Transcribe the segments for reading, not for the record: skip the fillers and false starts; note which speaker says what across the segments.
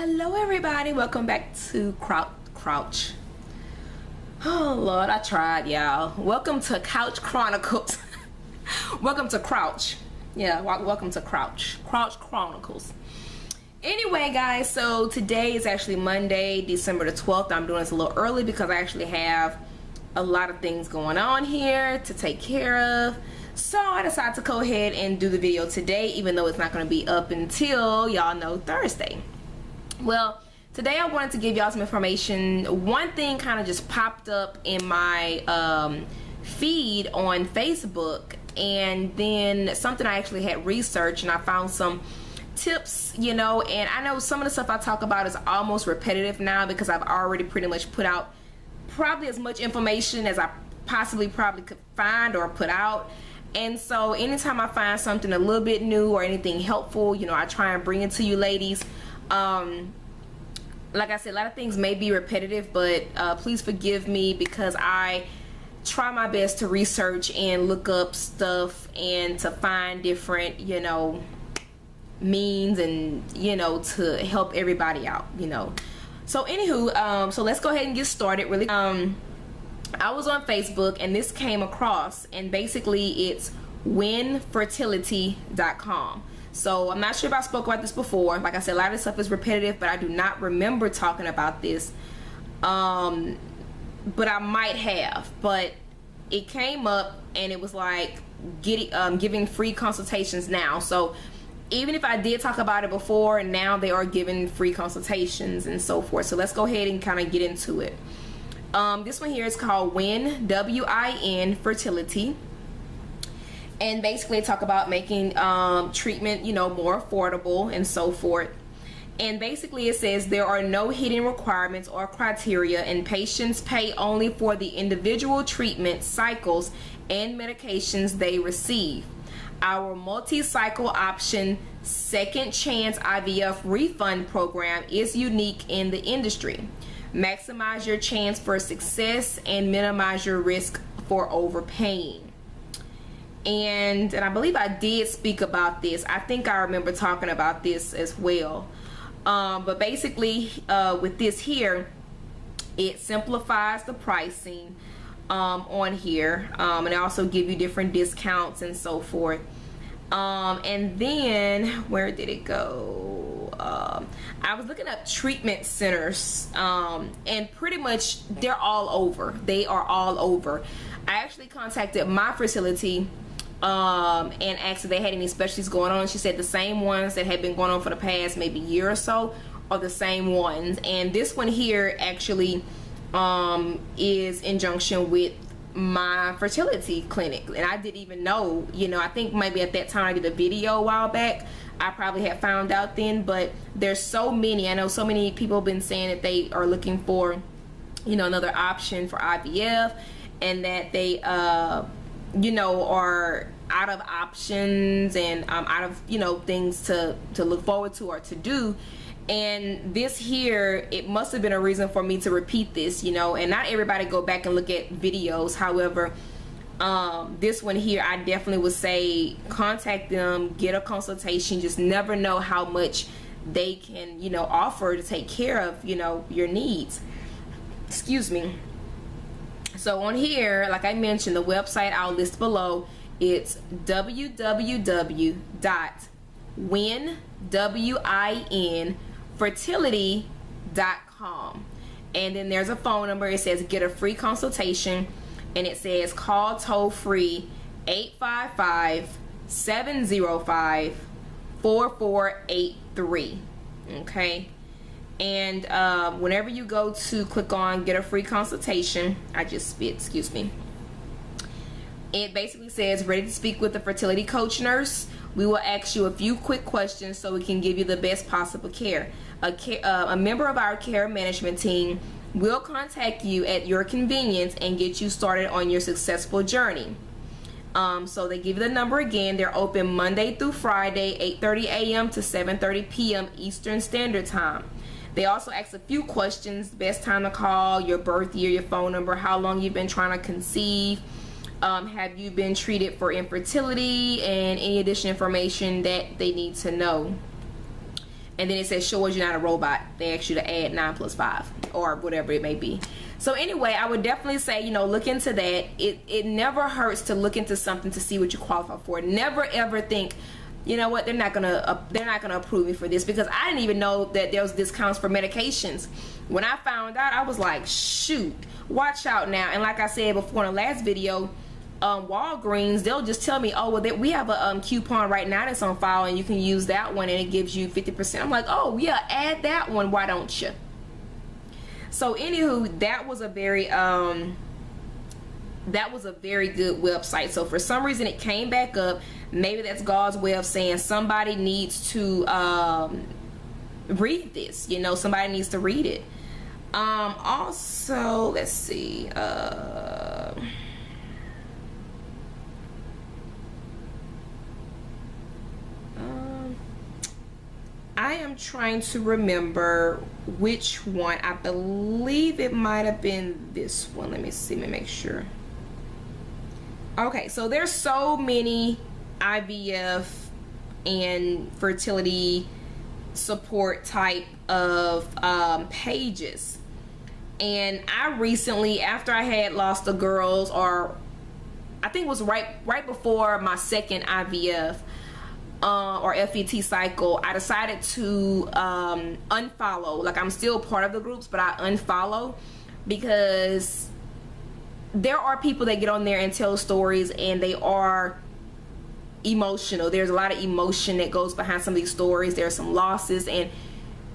Speaker 1: Hello everybody, welcome back to Crouch. Oh Lord, I tried, y'all. Welcome to Couch Chronicles. Welcome to Crouch. Yeah, welcome to Crouch Chronicles. Anyway guys, so today is actually Monday, December the 12th. I'm doing this a little early because I actually have a lot of things going on here to take care of. So I decided to go ahead and do the video today, even though it's not going to be up until, y'all know, Thursday. Well, today I wanted to give y'all some information. One thing kind of just popped up in my feed on Facebook, and then something I actually had researched, and I found some tips, you know, and I know some of the stuff I talk about is almost repetitive now because I've already pretty much put out probably as much information as I possibly could find or put out. And so anytime I find something a little bit new or anything helpful, you know, I try and bring it to you ladies. Like I said, a lot of things may be repetitive, but please forgive me because I try my best to research and look up stuff and to find different, you know, means and, you know, to help everybody out, you know. So anywho, so let's go ahead and get started really. I was on Facebook and this came across, and basically it's WinFertility.com. So I'm not sure if I spoke about this before. Like I said, a lot of this stuff is repetitive, but I do not remember talking about this. But I might have. But it came up and it was like giving free consultations now. So even if I did talk about it before, now they are giving free consultations and so forth. So let's go ahead and kind of get into it. This one here is called WIN, W-I-N, Fertility. And basically talk about making treatment, you know, more affordable and so forth. And basically it says there are no hidden requirements or criteria, and patients pay only for the individual treatment cycles and medications they receive. Our multi-cycle option second chance IVF refund program is unique in the industry. Maximize your chance for success and minimize your risk for overpaying. And I believe I did speak about this. I think I remember talking about this as well. But basically with this here, it simplifies the pricing on here, and they also give you different discounts and so forth. And then where did it go? I was looking up treatment centers, and pretty much they're all over. They are all over. I actually contacted my fertility and asked if they had any specialties going on. She said the same ones that had been going on for the past maybe year or so are the same ones. And this one here actually is in junction with my fertility clinic, and I didn't even know, you know. I think maybe at that time I did a video a while back. I probably had found out then, but there's so many. I know so many people have been saying that they are looking for, you know, another option for IVF, and that they you know, are out of options and out of, you know, things to look forward to or to do. And this here, it must have been a reason for me to repeat this, you know. And not everybody go back and look at videos. However, this one here, I definitely would say contact them, get a consultation. Just never know how much they can, you know, offer to take care of, you know, your needs. Excuse me. So on here, like I mentioned, the website I'll list below. It's www.winfertility.com, and then there's a phone number. It says get a free consultation, and it says call toll free 855-705-4483. okay. And whenever you go to click on get a free consultation, I just spit, excuse me, it basically says ready to speak with the fertility coach nurse. We will ask you a few quick questions so we can give you the best possible care. A member of our care management team will contact you at your convenience and get you started on your successful journey. So they give you the number again. They're open Monday through Friday, 8:30 a.m. to 7:30 p.m. Eastern Standard Time. They also ask a few questions: best time to call, your birth year, your phone number, how long you've been trying to conceive, have you been treated for infertility, and any additional information that they need to know. and then it says show us you're not a robot. They ask you to add 9 plus 5 or whatever it may be. So anyway, I would definitely say, you know, look into that. It never hurts to look into something to see what you qualify for. Never ever think, you know what, they're not gonna approve me for this, because I didn't even know that there was discounts for medications. When I found out, I was like, shoot, watch out now. And like I said before in the last video, Walgreens, they'll just tell me, oh, well, we have a coupon right now that's on file and you can use that one and it gives you 50%. I'm like, oh yeah, add that one, why don't you? So anywho, that was a very good website. So for some reason it came back up. Maybe that's God's way of saying somebody needs to read this, you know, somebody needs to read it. Also, let's see, I am trying to remember which one. I believe it might have been this one. Let me see, let me make sure. Okay, so there's so many IVF and fertility support type of pages, and I recently, after I had lost the girls, or I think it was right before my second IVF or FET cycle, I decided to unfollow. Like, I'm still part of the groups, but I unfollow because there are people that get on there and tell stories and they are emotional. There's a lot of emotion that goes behind some of these stories. There are some losses, and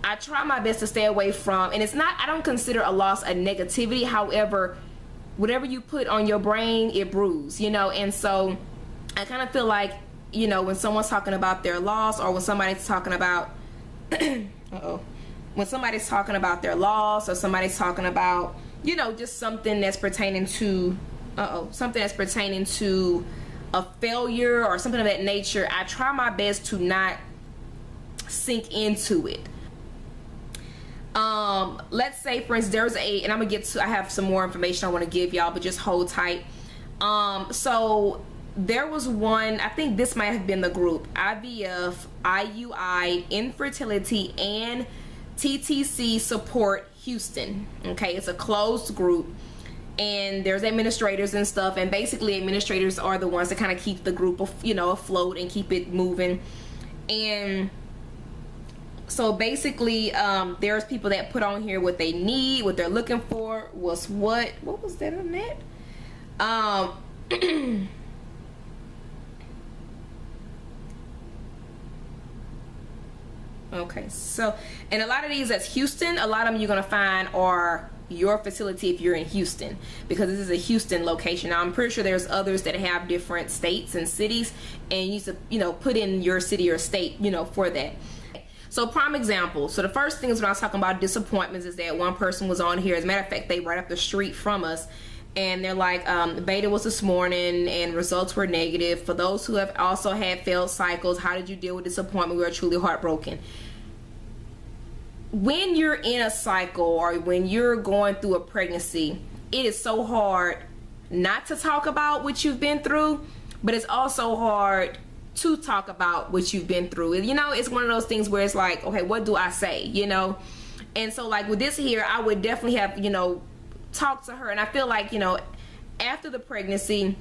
Speaker 1: I try my best to stay away from, and it's not, I don't consider a loss a negativity. However, whatever you put on your brain, it brews, you know. And so I kind of feel like, you know, when someone's talking about their loss, or when somebody's talking about when somebody's talking about their loss, or somebody's talking about, you know, just something that's pertaining to something that's pertaining to a failure or something of that nature, I try my best to not sink into it. Let's say, for instance, there's and I'm gonna get to, I have some more information I want to give y'all, but just hold tight. So there was one, I think this might have been the group, IVF, IUI, Infertility, and TTC Support Houston. Okay, it's a closed group, and there's administrators and stuff, and basically administrators are the ones that kind of keep the group, you know, afloat and keep it moving. And so basically, there's people that put on here what they need, what they're looking for, what was that on that? Okay, so, and a lot of these that's Houston, a lot of them you're gonna find are your facility if you're in Houston, because this is a Houston location. Now I'm pretty sure there's others that have different states and cities, and you need to, you know, put in your city or state, you know, for that. So prime example, so the first thing is when I was talking about disappointments is that one person was on here, as a matter of fact they right up the street from us, and they're like, beta was this morning and results were negative. For those who have also had failed cycles, how did you deal with disappointment? We are truly heartbroken. When you're in a cycle, or when you're going through a pregnancy, it is so hard not to talk about what you've been through, but it's also hard to talk about what you've been through. You know, it's one of those things where it's like, okay, what do I say, you know? And so like with this here, I would definitely have, you know, talk to her. And I feel like, you know, after the pregnancy,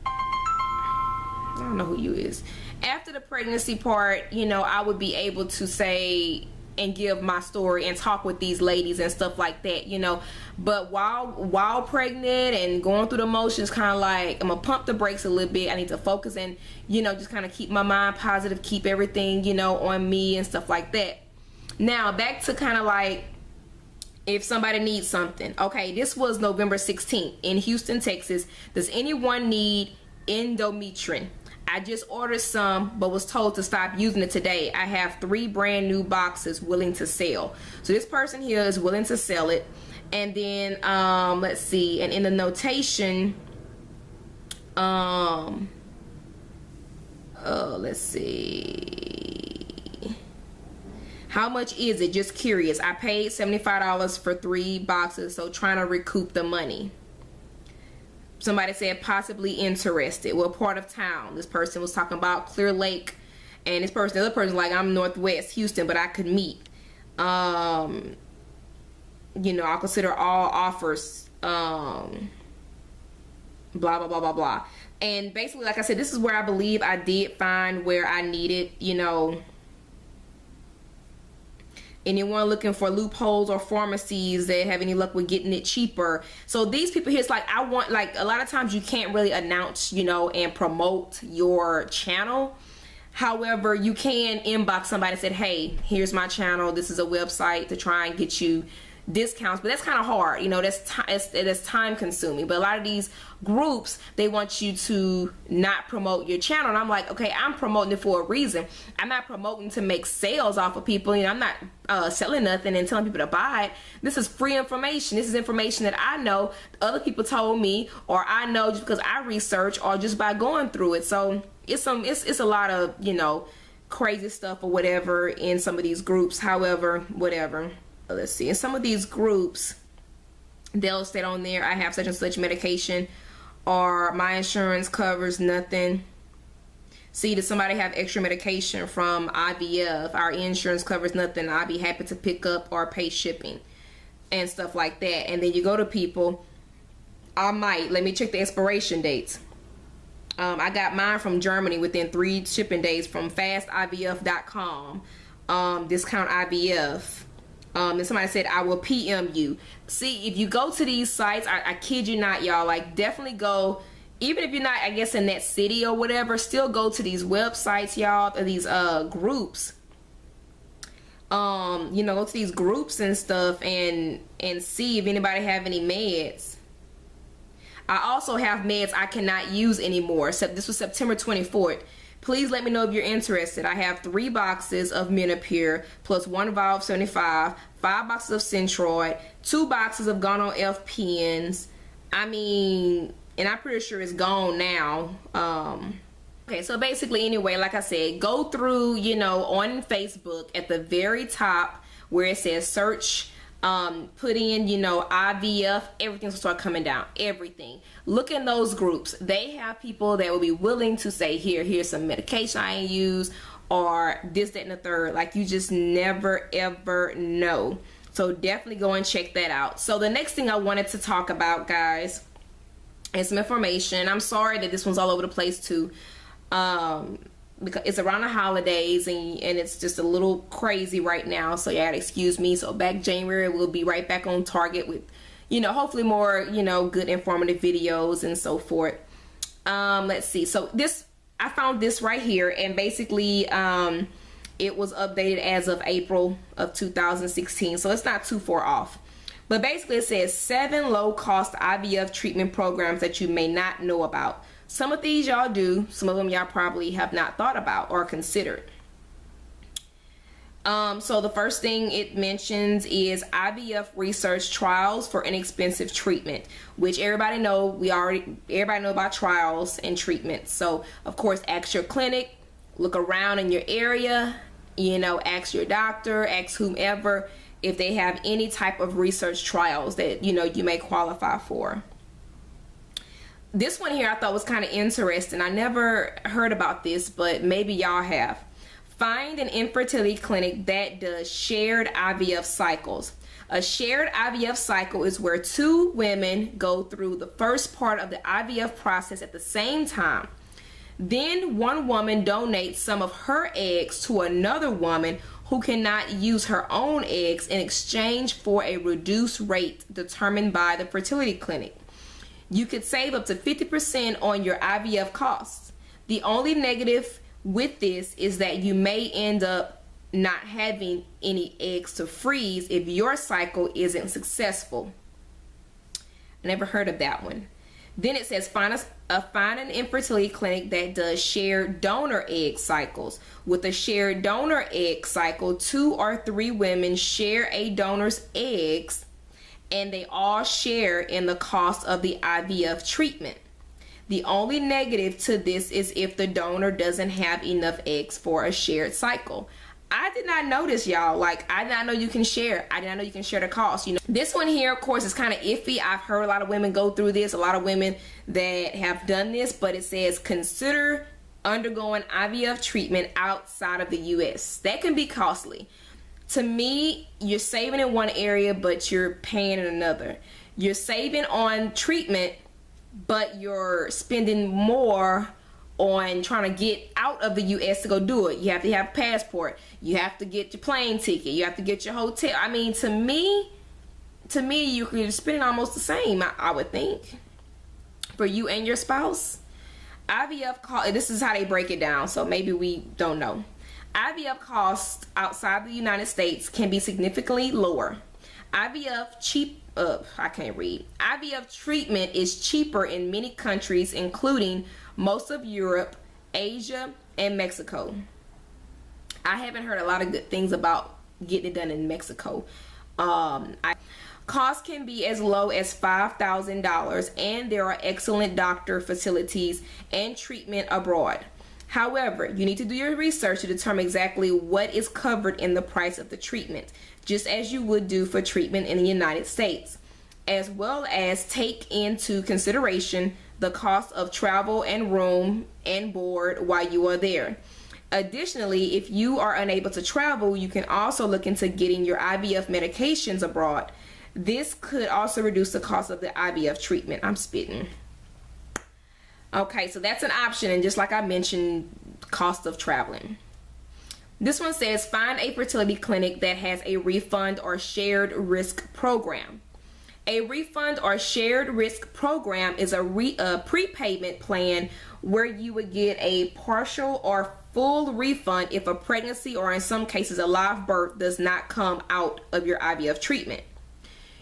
Speaker 1: I don't know who you is, after the pregnancy part, you know, I would be able to say and give my story and talk with these ladies and stuff like that, you know. But while pregnant and going through the motions, kind of like, I'm gonna pump the brakes a little bit. I need to focus and, you know, just kind of keep my mind positive, keep everything, you know, on me and stuff like that. Now back to kind of like, if somebody needs something. Okay, this was November 16th in Houston, Texas. Does anyone need endometrium? I just ordered some, but was told to stop using it today. I have 3 brand new boxes willing to sell. So this person here is willing to sell it. And then let's see, and in the notation, let's see, how much is it? Just curious. I paid $75 for 3 boxes, so trying to recoup the money. Somebody said possibly interested. What part of town? This person was talking about Clear Lake, And this person, the other person, like, I'm Northwest Houston, but I could meet. You know, I'll consider all offers, blah, blah, blah, blah, blah. And basically, like I said, this is where I believe I did find where I needed, you know, anyone looking for loopholes or pharmacies that have any luck with getting it cheaper. So these people here, it's like, I want, like, a lot of times you can't really announce, you know, and promote your channel. However, you can inbox somebody and say, hey, here's my channel. This is a website to try and get you discounts, but that's kind of hard, you know. That's time consuming. But a lot of these groups, they want you to not promote your channel, and I'm like, okay, I'm promoting it for a reason. I'm not promoting to make sales off of people, you know. I'm not selling nothing and telling people to buy it. This is free information. This is information that I know other people told me, or I know just because I research, or just by going through it. So it's a lot of, you know, crazy stuff or whatever in some of these groups. However, whatever. Let's see, in some of these groups, they'll state on there, I have such and such medication, or my insurance covers nothing. See, does somebody have extra medication from IVF? Our insurance covers nothing. I'll be happy to pick up or pay shipping and stuff like that. And then you go to people, let me check the expiration dates. I got mine from Germany within 3 shipping days from fastivf.com, discount IVF. And somebody said, I will PM you. See, if you go to these sites, I kid you not, y'all, like, definitely go, even if you're not, I guess, in that city or whatever, still go to these websites, y'all, or these groups. You know, go to these groups and stuff and see if anybody have any meds. I also have meds I cannot use anymore. So this was September 24th. Please let me know if you're interested. I have 3 boxes of Menopur plus 1 vial of 75, 5 boxes of Centroid, 2 boxes of Gone F pens. I mean, and I'm pretty sure it's gone now. Okay, so basically, anyway, like I said, go through, you know, on Facebook at the very top where it says search. Put in, you know, IVF, everything's gonna start coming down. Everything. Look in those groups. They have people that will be willing to say, here's some medication I ain't use, or this, that, and the third. Like, you just never ever know. So definitely go and check that out. So the next thing I wanted to talk about, guys, is some information. I'm sorry that this one's all over the place too. Because it's around the holidays and it's just a little crazy right now, so you gotta excuse me. So back January, we'll be right back on target with, you know, hopefully more, you know, good informative videos and so forth. Let's see. So this, I found this right here, and basically it was updated as of April of 2016, so it's not too far off. But basically it says 7 low-cost IVF treatment programs that you may not know about. Some of these y'all do, some of them y'all probably have not thought about or considered. So the first thing it mentions is IVF research trials for inexpensive treatment, which everybody know, everybody know about trials and treatments. So of course, ask your clinic, look around in your area, you know, ask your doctor, ask whomever if they have any type of research trials that, you know, you may qualify for. This one here I thought was kind of interesting. I never heard about this, but maybe y'all have. Find an infertility clinic that does shared IVF cycles. A shared IVF cycle is where 2 women go through the first part of the IVF process at the same time. Then one woman donates some of her eggs to another woman who cannot use her own eggs in exchange for a reduced rate determined by the fertility clinic. You could save up to 50% on your IVF costs. The only negative with this is that you may end up not having any eggs to freeze if your cycle isn't successful. I never heard of that one. Then it says find an infertility clinic that does shared donor egg cycles. With a shared donor egg cycle, 2 or 3 women share a donor's eggs, and they all share in the cost of the IVF treatment. The only negative to this is if the donor doesn't have enough eggs for a shared cycle. I did not know this, y'all. Like, I did not know you can share. I did not know you can share the cost. You know, this one here, of course, is kind of iffy. I've heard a lot of women go through this, a lot of women that have done this, but it says consider undergoing IVF treatment outside of the US. That can be costly. To me, you're saving in one area, but you're paying in another. You're saving on treatment, but you're spending more on trying to get out of the US to go do it. You have to have a passport. You have to get your plane ticket. You have to get your hotel. I mean, to me, you're spending almost the same, I would think, for you and your spouse. IVF cost, this is how they break it down, so maybe we don't know. IVF costs outside the United States can be significantly lower. IVF treatment is cheaper in many countries, including most of Europe, Asia, and Mexico. I haven't heard a lot of good things about getting it done in Mexico. Costs can be as low as $5,000, and there are excellent doctor facilities and treatment abroad. However, you need to do your research to determine exactly what is covered in the price of the treatment, just as you would do for treatment in the United States, as well as take into consideration the cost of travel and room and board while you are there. Additionally, if you are unable to travel, you can also look into getting your IVF medications abroad. This could also reduce the cost of the IVF treatment. I'm spitting. Okay, so that's an option, and just like I mentioned, cost of traveling. This one says find a fertility clinic that has a refund or shared risk program. A refund or shared risk program is a prepayment plan where you would get a partial or full refund if a pregnancy, or in some cases a live birth, does not come out of your IVF treatment.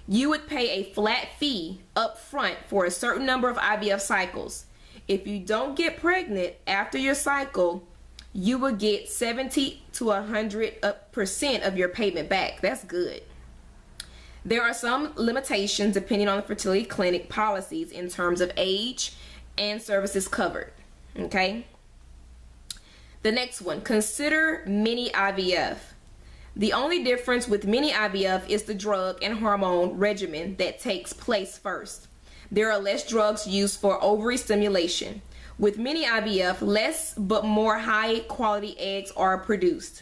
Speaker 1: You would pay a flat fee up front for a certain number of IVF cycles. If you don't get pregnant after your cycle, you will get 70 to 100% of your payment back. That's good. There are some limitations depending on the fertility clinic policies in terms of age and services covered. Okay. The next one, consider mini IVF. The only difference with mini IVF is the drug and hormone regimen that takes place first. There are less drugs used for ovary stimulation. With mini IVF, less but more high quality eggs are produced.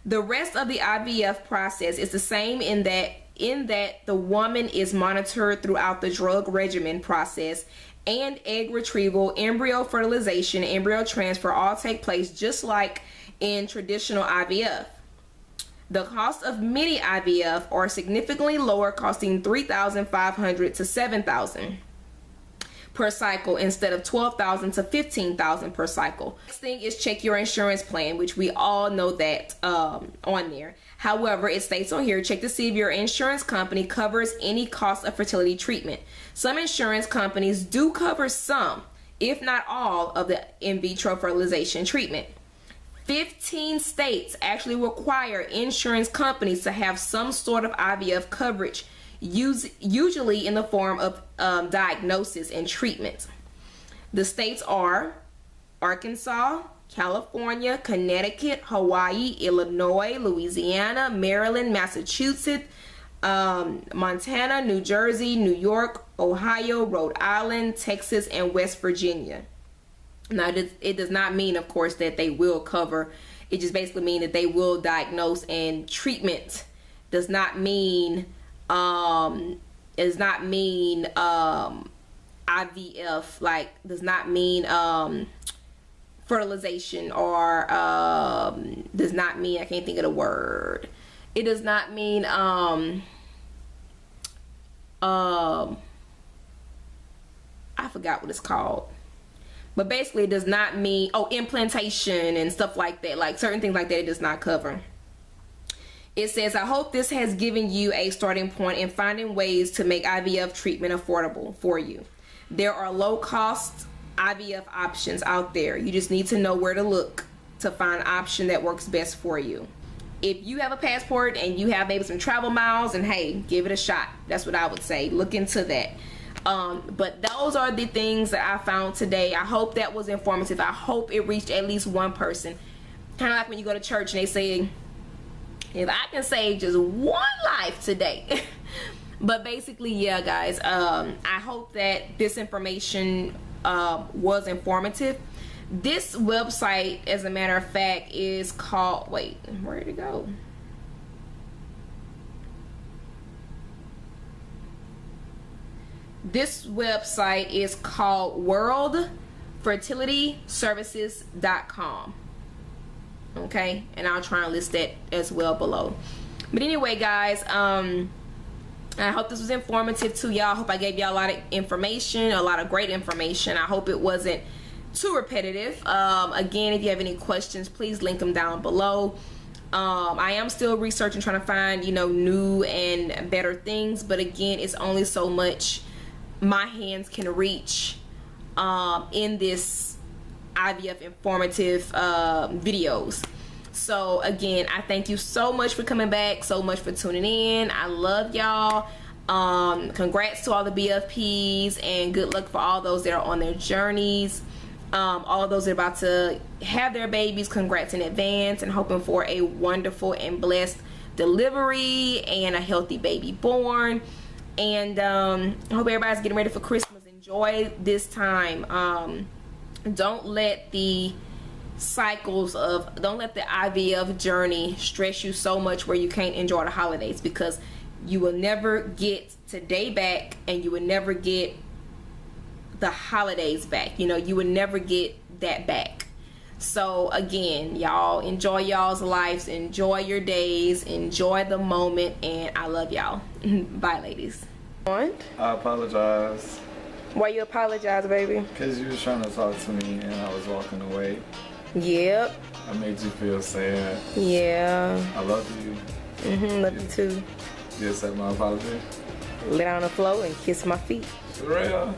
Speaker 1: The rest of the IVF process is the same in that the woman is monitored throughout the drug regimen process, and egg retrieval, embryo fertilization, embryo transfer all take place just like in traditional IVF. The cost of mini IVF are significantly lower, costing $3,500 to $7,000 per cycle instead of $12,000 to $15,000 per cycle. Next thing is check your insurance plan, which we all know that on there. However, it states on here, check to see if your insurance company covers any cost of fertility treatment. Some insurance companies do cover some, if not all, of the in vitro fertilization treatment. 15 states actually require insurance companies to have some sort of IVF coverage, usually in the form of diagnosis and treatment. The states are Arkansas, California, Connecticut, Hawaii, Illinois, Louisiana, Maryland, Massachusetts, Montana, New Jersey, New York, Ohio, Rhode Island, Texas, and West Virginia. Now, it does not mean, of course, that they will cover. It just basically means that they will diagnose, and treatment does not mean IVF, like does not mean fertilization, or does not mean, I can't think of the word. It does not mean I forgot what it's called. But basically, it does not mean, implantation and stuff like that. Like certain things like that, it does not cover. It says, I hope this has given you a starting point in finding ways to make IVF treatment affordable for you. There are low-cost IVF options out there. You just need to know where to look to find an option that works best for you. If you have a passport and you have maybe some travel miles, and hey, give it a shot. That's what I would say. Look into that. But those are the things that I found today. I hope that was informative. I hope it reached at least one person. Kind of like when you go to church and they say, if I can save just one life today. But basically, yeah, guys, I hope that this information was informative. This website, as a matter of fact, is called, wait, where did it go? This website is called WorldFertilityServices.com. Okay, and I'll try and list that as well below. But anyway, guys, I hope this was informative to y'all. I hope I gave y'all a lot of information, a lot of great information. I hope it wasn't too repetitive. Again, if you have any questions, please link them down below. I am still researching, trying to find, you know, new and better things, but again, it's only so much my hands can reach in this IVF informative videos. So again, I thank you so much for coming back, so much for tuning in. I love y'all. Congrats to all the BFPs, and good luck for all those that are on their journeys. All of those that are about to have their babies, congrats in advance, and hoping for a wonderful and blessed delivery and a healthy baby born. And I hope everybody's getting ready for Christmas. Enjoy this time. Don't let the IVF journey stress you so much where you can't enjoy the holidays, because you will never get today back, and you will never get the holidays back. You know, you will never get that back. So again, y'all, enjoy y'all's lives, enjoy your days, enjoy the moment, and I love y'all. Bye, ladies. What?
Speaker 2: I apologize.
Speaker 1: Why you apologize, baby?
Speaker 2: Because you was trying to talk to me and I was walking away.
Speaker 1: Yep.
Speaker 2: I made you feel sad.
Speaker 1: Yeah.
Speaker 2: I love you.
Speaker 1: Love you too.
Speaker 2: You accept my apology?
Speaker 1: Lay down on the floor and kiss my feet.
Speaker 2: For real?